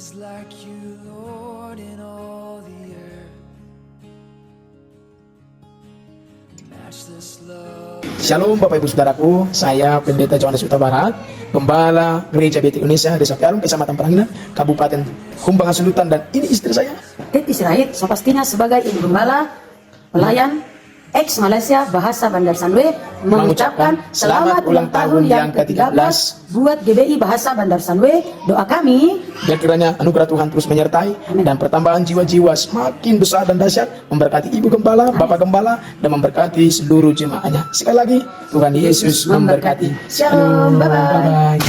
is like you, Lord, in all the earth. Matchless love. Shalom Bapak Ibu Saudaraku, saya Pendeta Johannes Huta Barat, Gembala Gereja BT Indonesia, Desa Pialung, Kecamatan Peranginan, Kabupaten Humbang Hasundutan, dan ini istri saya. Teti Sirait, sepastinya sebagai ibu gembala, pelayan, ex Malaysia Bahasa Bandar Sanwe, mengucapkan selamat ulang tahun yang ke-13 buat GBI Bahasa Bandar Sanwe. Doa kami, Dan kiranya anugerah Tuhan terus menyertai dan pertambahan jiwa-jiwa semakin besar dan dahsyat, memberkati Ibu Gembala, Bapak Gembala, dan memberkati seluruh jemaahnya. Sekali lagi, Tuhan Yesus memberkati. Shalom, bye-bye.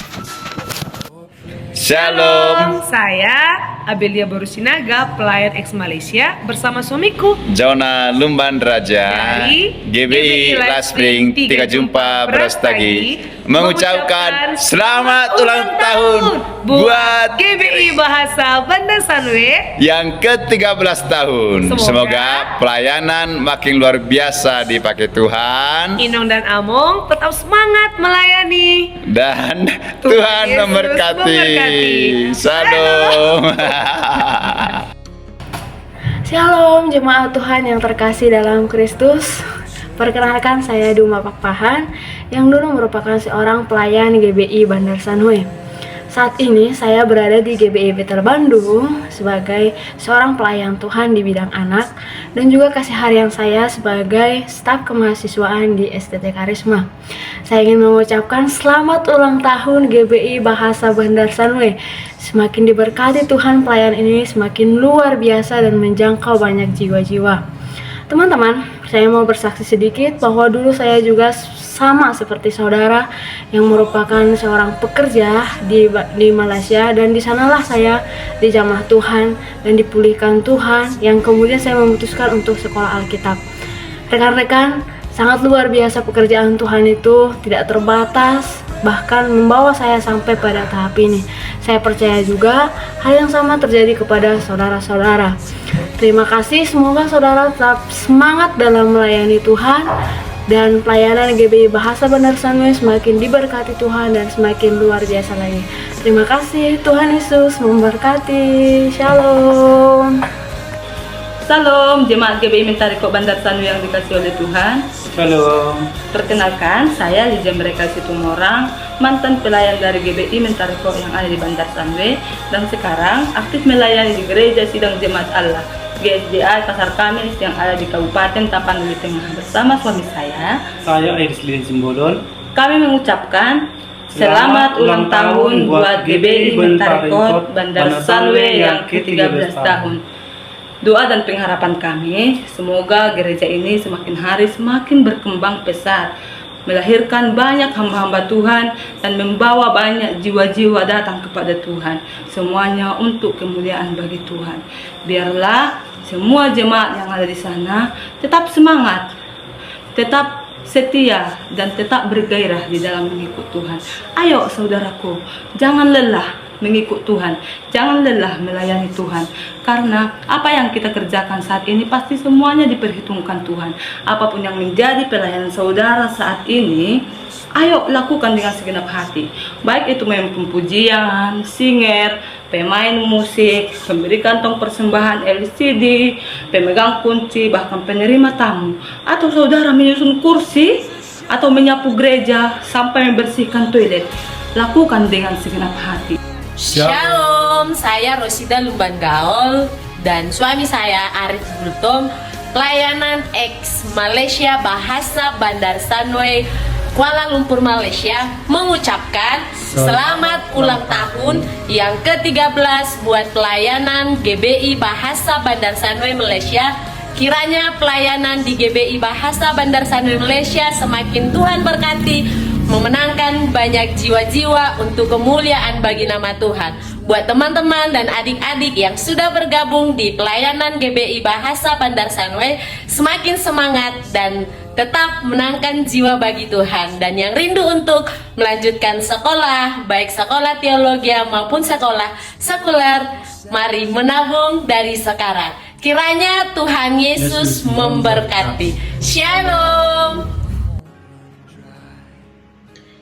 Shalom, Saya Abelia Borusinaga, pelayan ex Malaysia bersama suamiku Jona Lumban Raja dari GBI Laspring Tiga Jumpa Brastagi mengucapkan selamat ulang tahun buat GBI Bahasa Bandar Sanwe yang ke-13 tahun. Semoga pelayanan makin luar biasa dipakai Tuhan Inong dan Among tetap semangat melayani. dan Tuhan Yesus memberkati. Shalom. Shalom jemaat Tuhan yang terkasih dalam Kristus. Perkenalkan, saya Duma Pakpahan yang dulu merupakan seorang pelayan GBI Bandar Sanwe. Saat ini saya berada di GBI Betel Bandung sebagai seorang pelayan Tuhan di bidang anak dan juga keseharian saya sebagai staf kemahasiswaan di STT Karisma. Saya ingin mengucapkan selamat ulang tahun GBI Bahasa Bandar Sanwe. Semakin diberkati Tuhan, pelayan ini semakin luar biasa dan menjangkau banyak jiwa-jiwa. Teman-teman, saya mau bersaksi sedikit bahwa dulu saya juga sama seperti saudara yang merupakan seorang pekerja di Malaysia, dan di sanalah saya dijamah Tuhan dan dipulihkan Tuhan, yang kemudian saya memutuskan untuk sekolah Alkitab. Rekan-rekan, sangat luar biasa pekerjaan Tuhan itu, tidak terbatas, bahkan membawa saya sampai pada tahap ini. Saya percaya juga hal yang sama terjadi kepada saudara-saudara. Terima kasih, semoga saudara tetap semangat dalam melayani Tuhan, dan pelayanan GBI Bahasa Bandar Sanwe semakin diberkati Tuhan dan semakin luar biasa lagi. Terima kasih, Tuhan Yesus memberkati. Shalom. Salam jemaat GBI Mentariko Bandar Sanwe yang dikasih oleh Tuhan. Shalom. Perkenalkan, saya Liza Mereka Situmorang, mantan pelayan dari GBI Mentariko yang ada di Bandar Sanwe, dan sekarang aktif melayani di Gereja Sidang Jemaat Allah GSDA Pasar Kamis yang ada di Kabupaten Tapanuli Tengah bersama suami saya Aris Lin Simbolon. Kami mengucapkan selamat ulang tahun buat GBI Mentariko Bandar Sanwe yang ke-13 tahun. Doa dan pengharapan kami, semoga gereja ini semakin hari semakin berkembang pesat, melahirkan banyak hamba-hamba Tuhan dan membawa banyak jiwa-jiwa datang kepada Tuhan. Semuanya untuk kemuliaan bagi Tuhan. Biarlah semua jemaat yang ada di sana tetap semangat, tetap setia, dan tetap bergairah di dalam mengikut Tuhan. Ayo saudaraku, jangan lelah mengikut Tuhan, jangan lelah melayani Tuhan, karena apa yang kita kerjakan saat ini pasti semuanya diperhitungkan Tuhan. Apapun yang menjadi pelayanan saudara saat ini, ayo lakukan dengan segenap hati, baik itu main pujian, singer, pemain musik, pemberi kantong persembahan LCD, pemegang kunci, bahkan penerima tamu, atau saudara menyusun kursi atau menyapu gereja sampai membersihkan toilet. Lakukan dengan segenap hati. Shalom, saya Rosida Lumban Gaol dan suami saya Arif Brutom, pelayanan ex Malaysia Bahasa Bandar Sanwe, Kuala Lumpur, Malaysia, mengucapkan selamat ulang tahun yang ke-13 buat pelayanan GBI Bahasa Bandar Sanwe Malaysia. Kiranya pelayanan di GBI Bahasa Bandar Sanwe Malaysia semakin Tuhan berkati, memenangkan banyak jiwa-jiwa untuk kemuliaan bagi nama Tuhan. Buat teman-teman dan adik-adik yang sudah bergabung di pelayanan GBI Bahasa Bandar Sanwe, semakin semangat dan tetap menangkan jiwa bagi Tuhan. Dan yang rindu untuk melanjutkan sekolah, baik sekolah teologi maupun sekolah sekuler, mari menabung dari sekarang. Kiranya Tuhan Yesus memberkati. Shalom.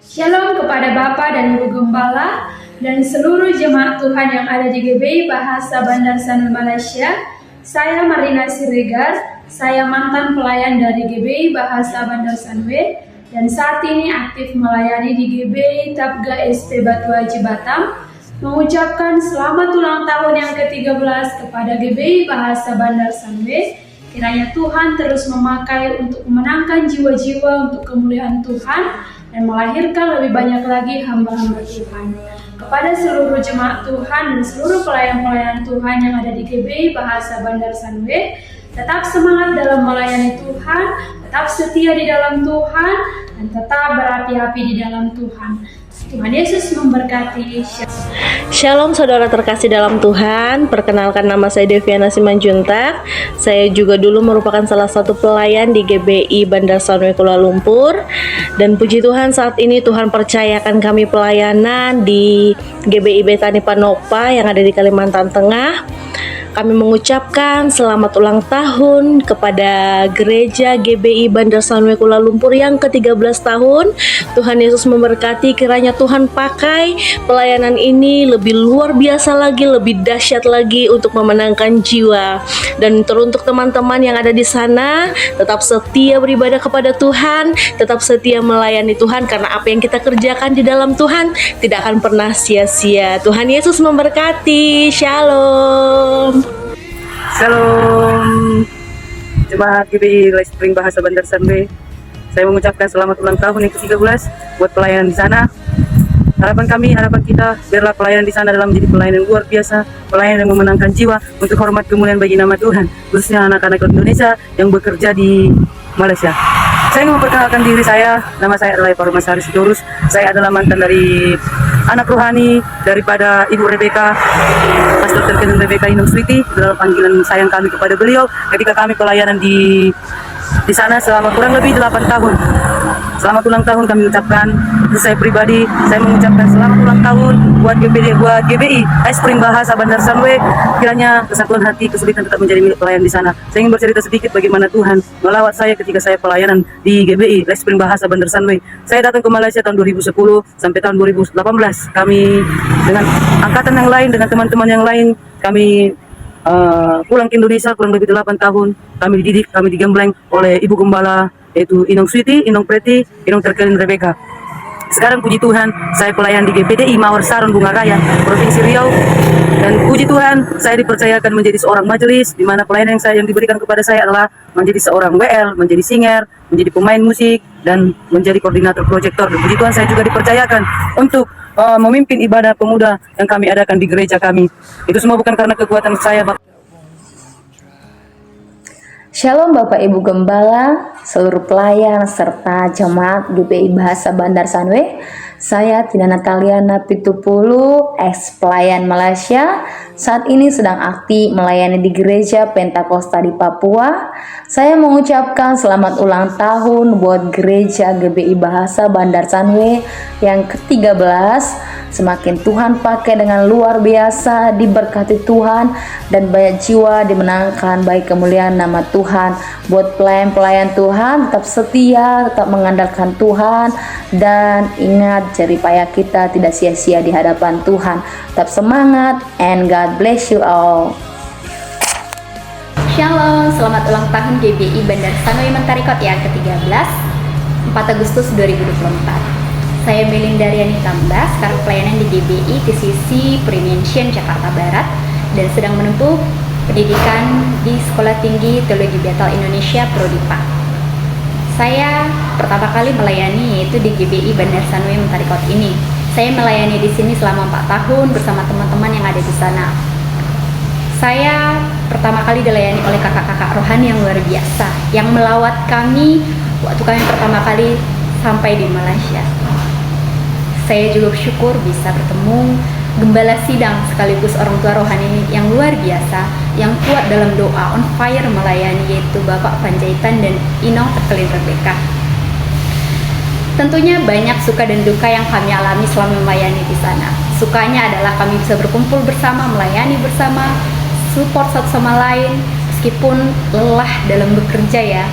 Shalom kepada Bapak dan Ibu Gembala, dan seluruh jemaat Tuhan yang ada di GBI Bahasa Bandar Sanwe Malaysia. Saya Marina Siregar, saya mantan pelayan dari GBI Bahasa Bandar Sanwe dan saat ini aktif melayani di GBI Tabga SP Batu Haji Batam. Mengucapkan selamat ulang tahun yang ke-13 kepada GBI Bahasa Bandar Sanwe. Kiranya Tuhan terus memakai untuk memenangkan jiwa-jiwa untuk kemuliaan Tuhan dan melahirkan lebih banyak lagi hamba-hamba Tuhan. Kepada seluruh jemaat Tuhan dan seluruh pelayan-pelayan Tuhan yang ada di GBI Bahasa Bandar Sanwe, tetap semangat dalam melayani Tuhan, tetap setia di dalam Tuhan, dan tetap berapi-api di dalam Tuhan. Tuhan Yesus memberkati. Shalom saudara terkasih dalam Tuhan. Perkenalkan, nama saya Deviana Simanjuntak. Saya juga dulu merupakan salah satu pelayan di GBI Bandar Sanwe Kuala Lumpur. Dan puji Tuhan, saat ini Tuhan percayakan kami pelayanan di GBI Betani Panopa yang ada di Kalimantan Tengah. Kami mengucapkan selamat ulang tahun kepada Gereja GBI Bandar Sanwe Kuala Lumpur yang ke-13 tahun. Tuhan Yesus memberkati, kiranya Tuhan pakai pelayanan ini lebih luar biasa lagi, lebih dahsyat lagi untuk memenangkan jiwa. Dan teruntuk teman-teman yang ada di sana, tetap setia beribadah kepada Tuhan, tetap setia melayani Tuhan, karena apa yang kita kerjakan di dalam Tuhan tidak akan pernah sia-sia. Tuhan Yesus memberkati. Shalom. Shalom jemaat GBI Live Spring Bahasa Bandar Sanwe. Saya mengucapkan selamat ulang tahun yang ke-13 buat pelayanan di sana. Harapan kita biarlah pelayanan di sana adalah menjadi pelayanan yang luar biasa, pelayanan yang memenangkan jiwa untuk hormat kemuliaan bagi nama Tuhan, khususnya anak-anak Indonesia yang bekerja di Malaysia. Saya ingin memperkenalkan diri saya. Nama saya adalah Eva Rumah Sari Sidorus. Saya adalah mantan dari anak rohani daripada Ibu Rebecca, Pastor Terkenal Rebecca Inung Switi. Dalam panggilan sayang kami kepada beliau ketika kami pelayanan di sana selama kurang lebih 8 tahun. Selamat ulang tahun kami ucapkan. Untuk saya pribadi, saya mengucapkan selamat ulang tahun buat GBI Spring Bahasa Bandar Sanwe. Kiranya kesatuan hati, kesulitan tetap menjadi milik pelayan di sana. Saya ingin bercerita sedikit bagaimana Tuhan melawat saya ketika saya pelayanan di GBI Spring Bahasa Bandar Sanwe. Saya datang ke Malaysia tahun 2010 sampai tahun 2018. Kami dengan angkatan yang lain, dengan teman-teman yang lain, kami pulang ke Indonesia kurang lebih 8 tahun. Kami dididik, kami digembleng oleh Ibu Gembala, yaitu Inung Switi, Inung Preti, Inung Terkelin Rebecca. Sekarang puji Tuhan, saya pelayan di GPDI Mawar Saron Bunga Raya, Provinsi Riau. Dan puji Tuhan, saya dipercayakan menjadi seorang majelis, di mana pelayanan yang diberikan kepada saya adalah menjadi seorang WL, menjadi singer, menjadi pemain musik, dan menjadi koordinator proyektor. Dan puji Tuhan, saya juga dipercayakan untuk memimpin ibadah pemuda yang kami adakan di gereja kami. Itu semua bukan karena kekuatan saya, Bapak. Shalom Bapak Ibu Gembala, seluruh pelayan serta jemaat GBI Bahasa Bandar Sanwe. Saya Tina Nataliana Pitupulu, ex pelayan Malaysia. Saat ini sedang aktif melayani di Gereja Pentakosta di Papua. Saya mengucapkan selamat ulang tahun buat Gereja GBI Bahasa Bandar Sanwe yang ke-13. Semakin Tuhan pakai dengan luar biasa, diberkati Tuhan, dan banyak jiwa dimenangkan baik kemuliaan nama Tuhan. Buat pelayan-pelayan Tuhan, tetap setia, tetap mengandalkan Tuhan, dan ingat jeripaya kita tidak sia-sia di hadapan Tuhan. Tetap semangat, and God bless you all. Shalom, selamat ulang tahun GBI Bandar Sanwe Mentarikot yang ke-13, 4 Agustus 2024. Saya Melinda Riani Tambah, sekarang pelayanan di GBI TCC Premention Jakarta Barat dan sedang menempuh pendidikan di Sekolah Tinggi Teologi Bethel Indonesia Prodipa. Saya pertama kali melayani yaitu di GBI Bandar Sanwe Mentarikot ini. Saya melayani di sini selama 4 tahun bersama teman-teman yang ada di sana. Saya pertama kali dilayani oleh kakak-kakak rohani yang luar biasa yang melawat kami waktu kami pertama kali sampai di Malaysia. Saya juga bersyukur bisa bertemu gembala sidang sekaligus orang tua rohani yang luar biasa, yang kuat dalam doa, on fire melayani, yaitu Bapak Panjaitan dan Inong Terkelin Rebecca. Tentunya banyak suka dan duka yang kami alami selama melayani di sana. Sukanya adalah kami bisa berkumpul bersama, melayani bersama, support satu sama lain, meskipun lelah dalam bekerja ya.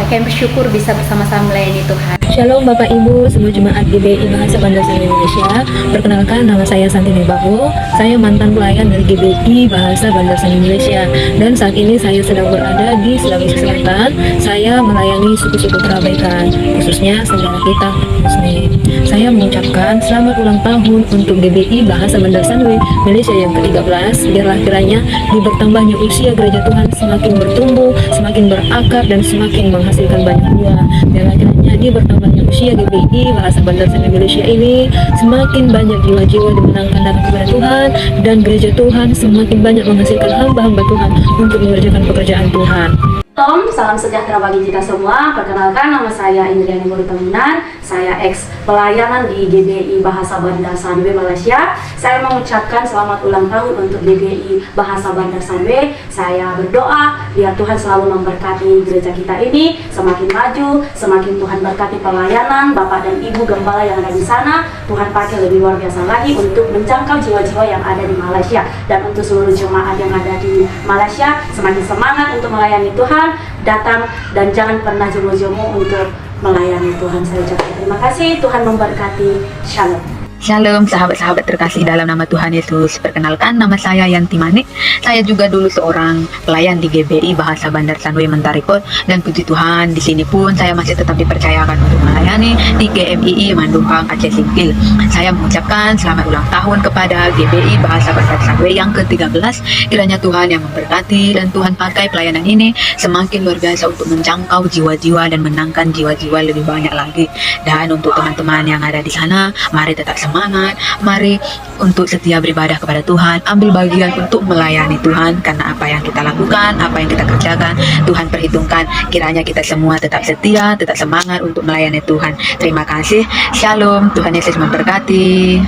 Kami bersyukur bisa bersama-sama melayani Tuhan. Shalom Bapak Ibu, semua jemaat GBI Bahasa Bandar Sanui Malaysia. Perkenalkan, nama saya Santini Bahu. Saya mantan pelayan dari GBI Bahasa Bandar Sanui Malaysia. Dan saat ini saya sedang berada di Sulawesi Selatan. Saya melayani suku-suku terabaikan, khususnya saudara kita Muslim. Saya mengucapkan selamat ulang tahun untuk GBI Bahasa Bandar Sanui Malaysia yang ke-13. Biarlah kiranya di bertambahnya usia gereja Tuhan semakin bertumbuh, semakin berakar, dan semakin menghasilkan banyak buah. Biarlah kiranya di bertambahnya usia GBI Bahasa Bandar Sanui Malaysia ini semakin banyak jiwa-jiwa dimenangkan datang kepada Tuhan, dan gereja Tuhan semakin banyak menghasilkan hamba-hamba Tuhan untuk mengerjakan pekerjaan Tuhan. Shalom, salam sejahtera bagi kita semua. Perkenalkan, nama saya Indriani Muritamunan. Saya ex pelayanan di GBI Bahasa Bandar Sanui Malaysia. Saya mengucapkan selamat ulang tahun untuk GBI Bahasa Bandar Sanui. Saya berdoa biar Tuhan selalu memberkati gereja kita ini semakin maju, semakin Tuhan berkati pelayanan Bapak dan Ibu Gembala yang ada di sana. Tuhan pakai lebih luar biasa lagi untuk menjangkau jiwa-jiwa yang ada di Malaysia, dan untuk seluruh jemaat yang ada di Malaysia semakin semangat untuk melayani Tuhan. Datang dan jangan pernah jemu-jemu untuk melayani Tuhan. Saya ucapkan terima kasih. Tuhan memberkati. Shalom. Shalom sahabat-sahabat terkasih dalam nama Tuhan Yesus. Perkenalkan, nama saya Yanti Manik. Saya juga dulu seorang pelayan di GBI Bahasa Bandar Sanui Mentarikot, dan puji Tuhan di sini pun saya masih tetap dipercayakan untuk melayani di GMII Mandumpang Aceh Singkil. Saya mengucapkan selamat ulang tahun kepada GBI Bahasa Bandar Sanui yang ke-13. Kiranya Tuhan yang memberkati dan Tuhan pakai pelayanan ini semakin luar biasa untuk menjangkau jiwa-jiwa dan menangkan jiwa-jiwa lebih banyak lagi. Dan untuk teman-teman yang ada di sana, mari tetap semangat, mari untuk setia beribadah kepada Tuhan, ambil bagian untuk melayani Tuhan, karena apa yang kita lakukan, apa yang kita kerjakan, Tuhan perhitungkan. Kiranya kita semua tetap setia, tetap semangat untuk melayani Tuhan. Terima kasih. Shalom, Tuhan Yesus memberkati.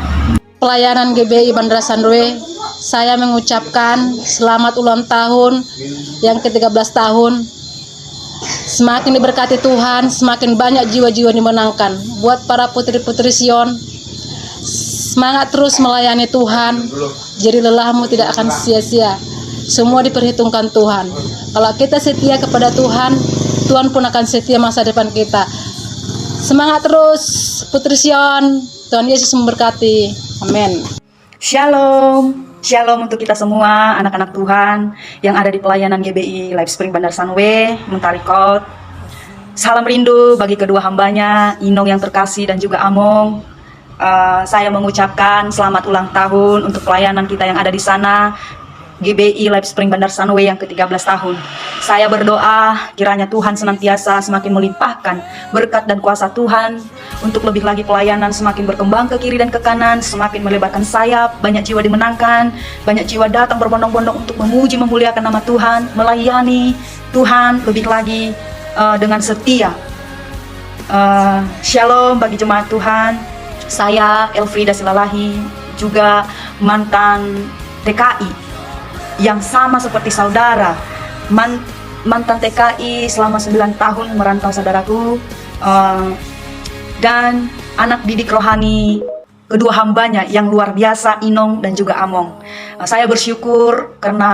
Pelayanan GBI Bandar Sanui, saya mengucapkan selamat ulang tahun yang ke-13 tahun. Semakin diberkati Tuhan, semakin banyak jiwa-jiwa dimenangkan. Buat para putri-putri Sion, semangat terus melayani Tuhan, jadi lelahmu tidak akan sia-sia. Semua diperhitungkan Tuhan. Kalau kita setia kepada Tuhan, Tuhan pun akan setia masa depan kita. Semangat terus Putri Sion, Tuhan Yesus memberkati. Amin. Shalom. Shalom untuk kita semua, anak-anak Tuhan yang ada di pelayanan GBI Live Spring Bandar Sanui Mentarikot. Salam rindu bagi kedua hambanya, Inong yang terkasih dan juga Among. Saya mengucapkan selamat ulang tahun untuk pelayanan kita yang ada di sana, GBI Live Spring Bandar Sanui yang ke-13 tahun. Saya berdoa kiranya Tuhan senantiasa semakin melimpahkan berkat dan kuasa Tuhan untuk lebih lagi pelayanan semakin berkembang ke kiri dan ke kanan, semakin melebarkan sayap, banyak jiwa dimenangkan, banyak jiwa datang berbondong-bondong untuk memuji memuliakan nama Tuhan, melayani Tuhan lebih lagi dengan setia. Shalom bagi jemaat Tuhan. Saya Elfrida Silalahi, juga mantan TKI yang sama seperti saudara, mantan TKI selama 9 tahun merantau saudaraku, dan anak didik rohani kedua hambanya yang luar biasa, Inong dan juga Among. Saya bersyukur karena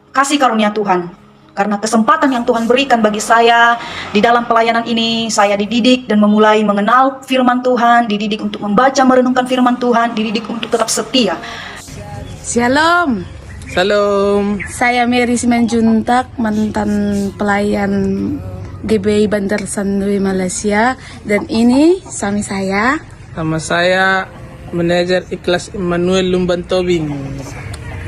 kasih karunia Tuhan, karena kesempatan yang Tuhan berikan bagi saya di dalam pelayanan ini. Saya dididik dan memulai mengenal firman Tuhan, dididik untuk membaca merenungkan firman Tuhan, dididik untuk tetap setia. Shalom. Salam. Saya Mary Simanjuntak, mantan pelayan GBI Bandar Sanui Malaysia, dan ini suami saya. Nama saya Manajer Ikhlas Emmanuel Lumban Tobing.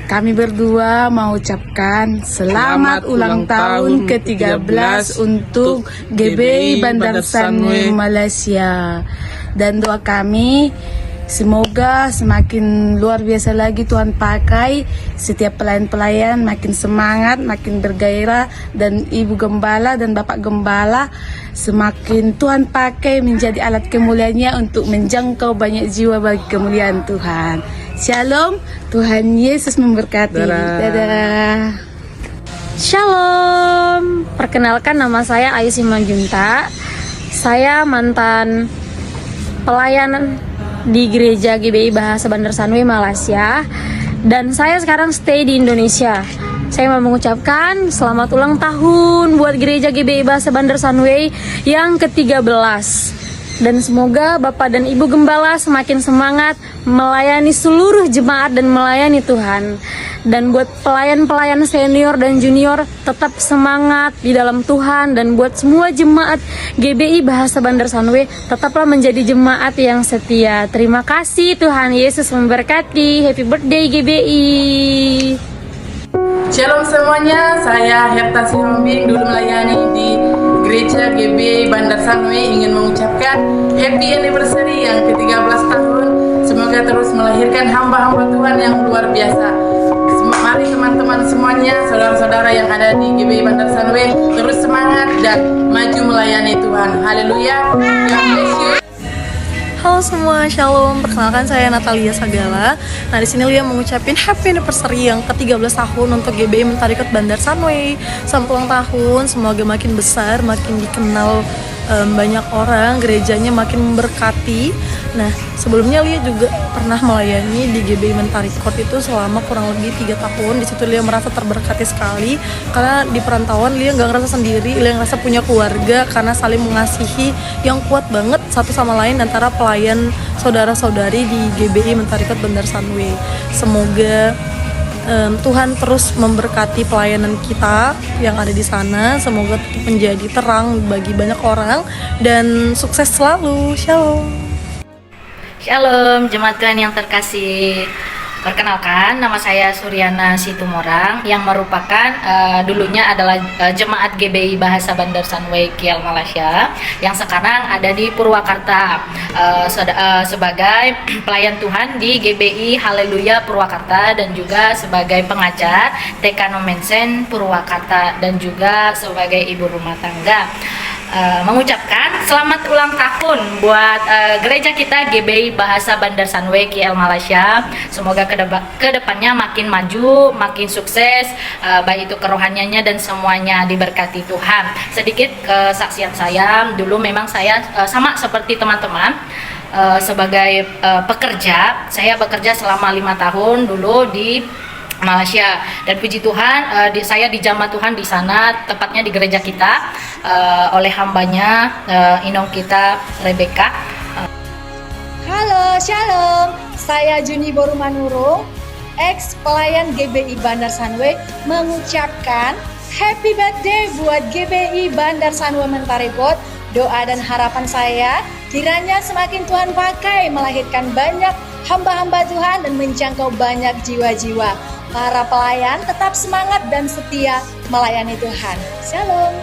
Kami berdua mengucapkan selamat ulang tahun ke-13 untuk GBI Bandar Sanui Malaysia. Dan doa kami semoga semakin luar biasa lagi Tuhan pakai, setiap pelayan-pelayan makin semangat, makin bergairah, dan Ibu Gembala dan Bapak Gembala semakin Tuhan pakai menjadi alat kemuliaannya untuk menjangkau banyak jiwa bagi kemuliaan Tuhan. Shalom, Tuhan Yesus memberkati. Dadah. Shalom, perkenalkan nama saya Ayu Simanjunta. Saya mantan pelayanan di gereja GBI Bahasa Bandar Sanui Malaysia, dan saya sekarang stay di Indonesia. saya mau mengucapkan selamat ulang tahun buat Gereja GBI Bahasa Bandar Sunway yang ke-13. Dan semoga Bapak dan Ibu Gembala semakin semangat melayani seluruh jemaat dan melayani Tuhan. Dan buat pelayan-pelayan senior dan junior tetap semangat di dalam Tuhan. Dan buat semua jemaat GBI Bahasa Bandar Sunway tetaplah menjadi jemaat yang setia. Terima kasih, Tuhan Yesus memberkati. Happy birthday GBI. Shalom semuanya, saya Herta Sihombing, dulu melayani di Gereja GBI Bandar Sunway. Ingin mengucapkan happy anniversary yang ke-13 tahun. Semoga terus melahirkan hamba-hamba Tuhan yang luar biasa. Mari teman-teman semuanya, saudara-saudara yang ada di GBI Bandar Sunway, terus semangat dan maju melayani Tuhan. Haleluya. God bless you. Halo semua, shalom. Perkenalkan saya Natalia Sagala. Nah, di sini Lia mengucapkan happy anniversary yang ke-13 tahun untuk GBI Mentarikot Bandar Sunway. Selamat ulang tahun, semoga makin besar, makin dikenal banyak orang, gerejanya makin memberkati. Nah, sebelumnya Lia juga pernah melayani di GBI Mentarikot itu selama kurang lebih 3 tahun. Di situ Lia merasa terberkati sekali karena di perantauan Lia nggak ngerasa sendiri, Lia ngerasa punya keluarga karena saling mengasihi yang kuat banget satu sama lain antara pelayan saudara-saudari di GBI Mentarikot Bandar Sunway. Semoga Tuhan terus memberkati pelayanan kita yang ada di sana. Semoga tetap menjadi terang bagi banyak orang dan sukses selalu. Shalom. Shalom, jemaat Tuhan yang terkasih. Perkenalkan, nama saya Suryana Situmorang yang merupakan dulunya adalah jemaat GBI Bahasa Bandar Sunway Kiel Malaysia yang sekarang ada di Purwakarta sebagai pelayan Tuhan di GBI Haleluya Purwakarta dan juga sebagai pengajar TK Nomensen Purwakarta dan juga sebagai ibu rumah tangga. Mengucapkan selamat ulang tahun buat gereja kita GBI Bahasa Bandar Sunway KL Malaysia. Semoga kedepannya makin maju, makin sukses, baik itu kerohaniannya dan semuanya diberkati Tuhan. Sedikit kesaksian saya, dulu memang saya sama seperti teman-teman sebagai pekerja. Saya bekerja selama 5 tahun dulu di Malaysia dan puji Tuhan saya dijamah Tuhan di sana, tepatnya di gereja kita oleh hambanya inong kita Rebecca. Halo, shalom. Saya Juni Borumanurung, ex pelayan GBI Bandar Sunway, mengucapkan happy birthday buat GBI Bandar Sunway Mentarikot. Doa dan harapan saya kiranya semakin Tuhan pakai melahirkan banyak hamba-hamba Tuhan dan menjangkau banyak jiwa-jiwa. Para pelayan tetap semangat dan setia melayani Tuhan. Shalom.